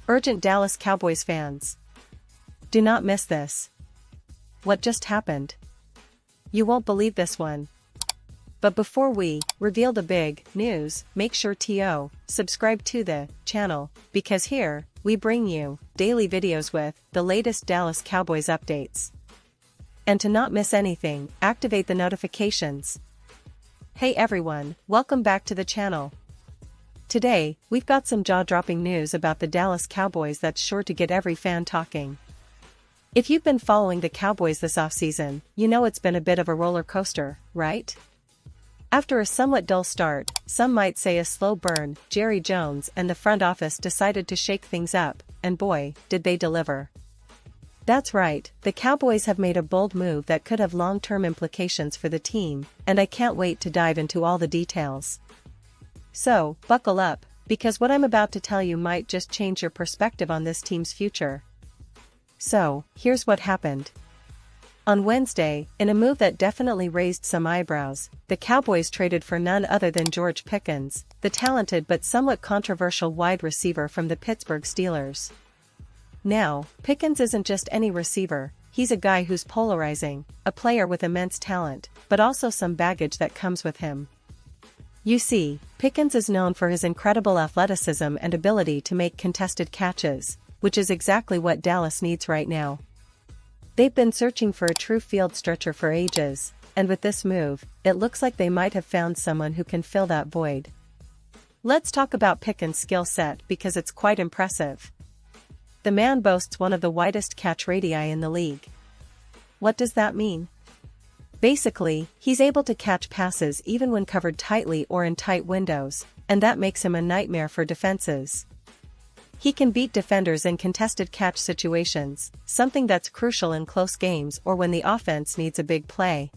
Urgent Dallas Cowboys fans. Do not miss this. What just happened? You won't believe this one. But before we reveal the big news, make sure to subscribe to the channel, because here, we bring you daily videos with the latest Dallas Cowboys updates. And to not miss anything, activate the notifications. Hey everyone, welcome back to the channel. Today, we've got some jaw-dropping news about the Dallas Cowboys that's sure to get every fan talking. If you've been following the Cowboys this offseason, you know it's been a bit of a roller coaster, right? After a somewhat dull start, some might say a slow burn, Jerry Jones and the front office decided to shake things up, and boy, did they deliver. That's right, the Cowboys have made a bold move that could have long-term implications for the team, and I can't wait to dive into all the details. So, buckle up, because what I'm about to tell you might just change your perspective on this team's future. So, here's what happened. On Wednesday, in a move that definitely raised some eyebrows, the Cowboys traded for none other than George Pickens, the talented but somewhat controversial wide receiver from the Pittsburgh Steelers. Now, Pickens isn't just any receiver, he's a guy who's polarizing, a player with immense talent, but also some baggage that comes with him. You see, Pickens is known for his incredible athleticism and ability to make contested catches, which is exactly what Dallas needs right now. They've been searching for a true field stretcher for ages, and with this move, it looks like they might have found someone who can fill that void. Let's talk about Pickens' skill set because it's quite impressive. The man boasts one of the widest catch radii in the league. What does that mean? Basically, he's able to catch passes even when covered tightly or in tight windows, and that makes him a nightmare for defenses. He can beat defenders in contested catch situations, something that's crucial in close games or when the offense needs a big play.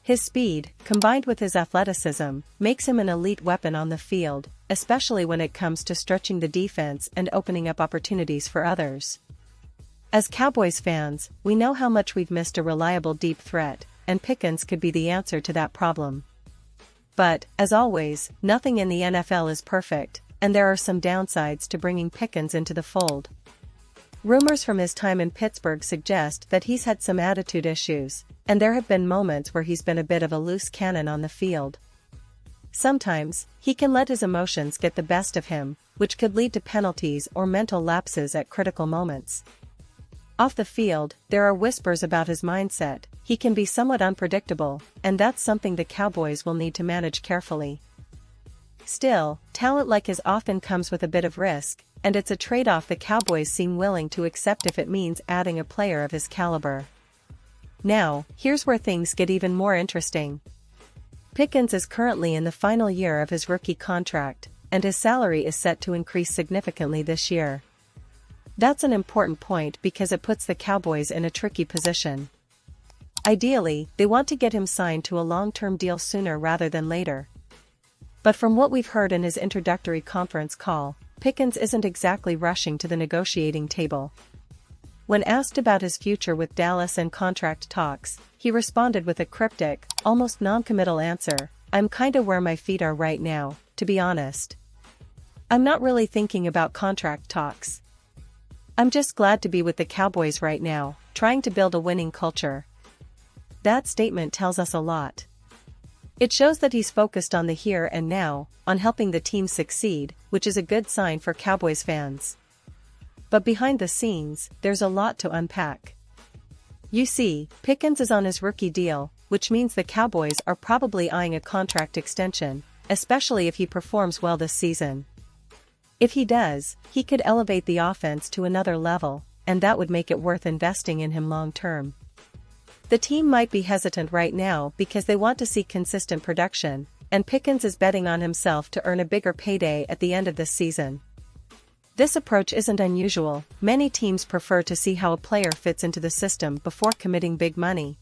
His speed, combined with his athleticism, makes him an elite weapon on the field, especially when it comes to stretching the defense and opening up opportunities for others. As Cowboys fans, we know how much we've missed a reliable deep threat, and Pickens could be the answer to that problem. But, as always, nothing in the NFL is perfect, and there are some downsides to bringing Pickens into the fold. Rumors from his time in Pittsburgh suggest that he's had some attitude issues, and there have been moments where he's been a bit of a loose cannon on the field. Sometimes, he can let his emotions get the best of him, which could lead to penalties or mental lapses at critical moments. Off the field, there are whispers about his mindset. He can be somewhat unpredictable, and that's something the Cowboys will need to manage carefully. Still, talent like his often comes with a bit of risk, and it's a trade-off the Cowboys seem willing to accept if it means adding a player of his caliber. Now, here's where things get even more interesting. Pickens is currently in the final year of his rookie contract, and his salary is set to increase significantly this year. That's an important point because it puts the Cowboys in a tricky position. Ideally, they want to get him signed to a long-term deal sooner rather than later. But from what we've heard in his introductory conference call, Pickens isn't exactly rushing to the negotiating table. When asked about his future with Dallas and contract talks, he responded with a cryptic, almost non-committal answer, "I'm kinda where my feet are right now, to be honest. I'm not really thinking about contract talks. I'm just glad to be with the Cowboys right now, trying to build a winning culture." That statement tells us a lot. It shows that he's focused on the here and now, on helping the team succeed, which is a good sign for Cowboys fans. But behind the scenes, there's a lot to unpack. You see, Pickens is on his rookie deal, which means the Cowboys are probably eyeing a contract extension, especially if he performs well this season. If he does, he could elevate the offense to another level, and that would make it worth investing in him long-term. The team might be hesitant right now because they want to see consistent production, and Pickens is betting on himself to earn a bigger payday at the end of this season. This approach isn't unusual. Many teams prefer to see how a player fits into the system before committing big money.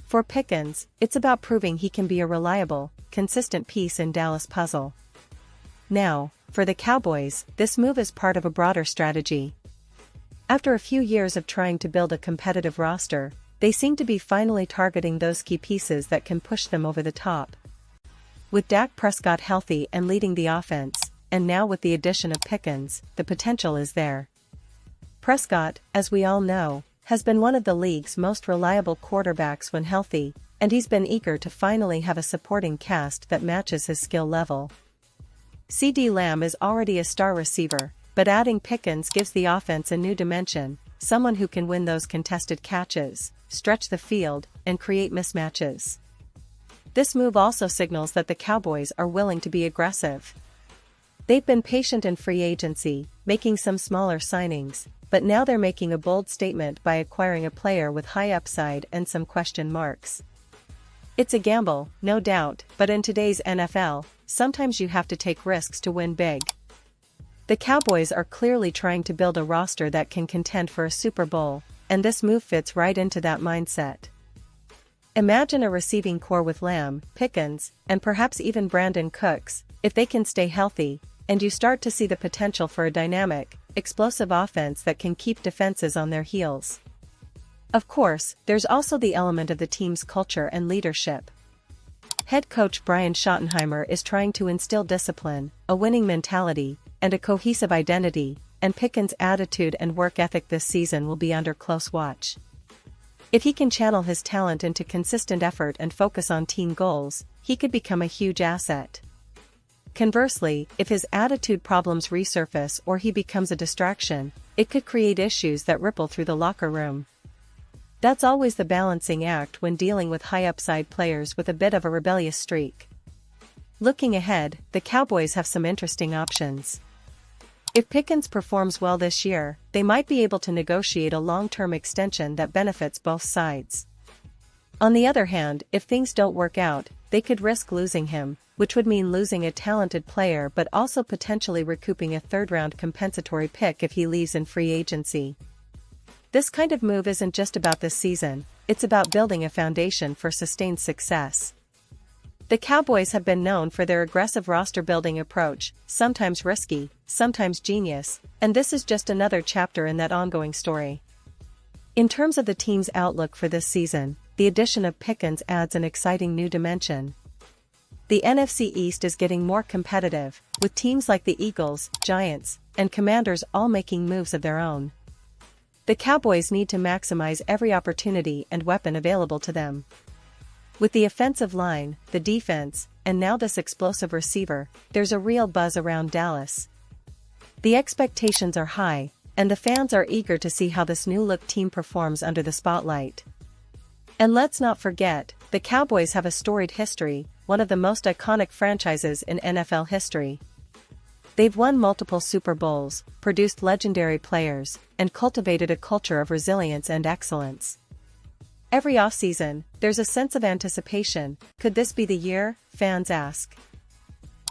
For Pickens, it's about proving he can be a reliable, consistent piece in Dallas' puzzle. Now, for the Cowboys, this move is part of a broader strategy. After a few years of trying to build a competitive roster, they seem to be finally targeting those key pieces that can push them over the top. With Dak Prescott healthy and leading the offense, and now with the addition of Pickens, the potential is there. Prescott, as we all know, has been one of the league's most reliable quarterbacks when healthy, and he's been eager to finally have a supporting cast that matches his skill level. CeeDee Lamb is already a star receiver, but adding Pickens gives the offense a new dimension, someone who can win those contested catches, stretch the field, and create mismatches. This move also signals that the Cowboys are willing to be aggressive. They've been patient in free agency, making some smaller signings, but now they're making a bold statement by acquiring a player with high upside and some question marks. It's a gamble, no doubt, but in today's NFL, sometimes you have to take risks to win big. The Cowboys are clearly trying to build a roster that can contend for a Super Bowl, and this move fits right into that mindset. Imagine a receiving core with Lamb, Pickens, and perhaps even Brandon Cooks, if they can stay healthy, and you start to see the potential for a dynamic, explosive offense that can keep defenses on their heels. Of course, there's also the element of the team's culture and leadership. Head coach Brian Schottenheimer is trying to instill discipline, a winning mentality, and a cohesive identity, and Pickens' attitude and work ethic this season will be under close watch. If he can channel his talent into consistent effort and focus on team goals, he could become a huge asset. Conversely, if his attitude problems resurface or he becomes a distraction, it could create issues that ripple through the locker room. That's always the balancing act when dealing with high-upside players with a bit of a rebellious streak. Looking ahead, the Cowboys have some interesting options. If Pickens performs well this year, they might be able to negotiate a long-term extension that benefits both sides. On the other hand, if things don't work out, they could risk losing him, which would mean losing a talented player but also potentially recouping a third-round compensatory pick if he leaves in free agency. This kind of move isn't just about this season, it's about building a foundation for sustained success. The Cowboys have been known for their aggressive roster-building approach, sometimes risky, sometimes genius, and this is just another chapter in that ongoing story. In terms of the team's outlook for this season, the addition of Pickens adds an exciting new dimension. The NFC East is getting more competitive, with teams like the Eagles, Giants, and Commanders all making moves of their own. The Cowboys need to maximize every opportunity and weapon available to them. With the offensive line, the defense, and now this explosive receiver, there's a real buzz around Dallas. The expectations are high, and the fans are eager to see how this new-look team performs under the spotlight. And let's not forget, the Cowboys have a storied history, one of the most iconic franchises in NFL history. They've won multiple Super Bowls, produced legendary players, and cultivated a culture of resilience and excellence. Every offseason, there's a sense of anticipation. Could this be the year? Fans ask.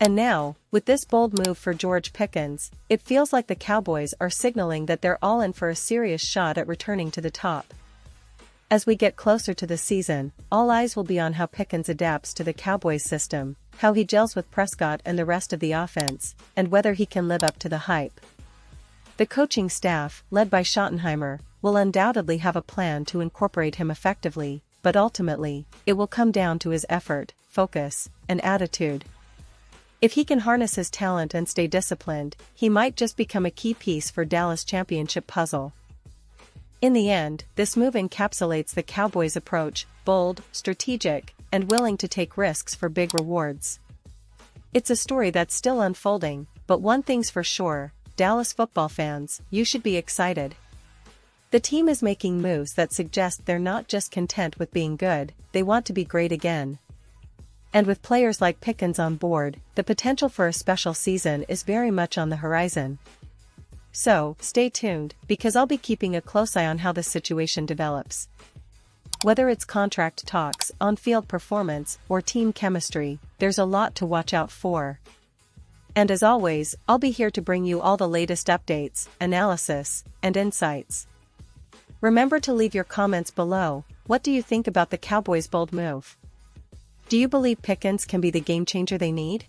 And now, with this bold move for George Pickens, it feels like the Cowboys are signaling that they're all in for a serious shot at returning to the top. As we get closer to the season, all eyes will be on how Pickens adapts to the Cowboys system, how he gels with Prescott and the rest of the offense, and whether he can live up to the hype. The coaching staff, led by Schottenheimer, will undoubtedly have a plan to incorporate him effectively, but ultimately, it will come down to his effort, focus, and attitude. If he can harness his talent and stay disciplined, he might just become a key piece for Dallas' championship puzzle. In the end, this move encapsulates the Cowboys' approach: bold, strategic, and willing to take risks for big rewards. It's a story that's still unfolding, but one thing's for sure, Dallas football fans, you should be excited. The team is making moves that suggest they're not just content with being good, they want to be great again. And with players like Pickens on board, the potential for a special season is very much on the horizon. So, stay tuned, because I'll be keeping a close eye on how this situation develops. Whether it's contract talks, on-field performance, or team chemistry, there's a lot to watch out for. And as always, I'll be here to bring you all the latest updates, analysis, and insights. Remember to leave your comments below. What do you think about the Cowboys' bold move? Do you believe Pickens can be the game changer they need?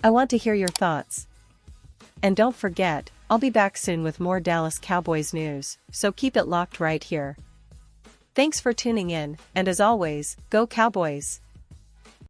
I want to hear your thoughts. And don't forget, I'll be back soon with more Dallas Cowboys news, so keep it locked right here. Thanks for tuning in, and as always, go Cowboys!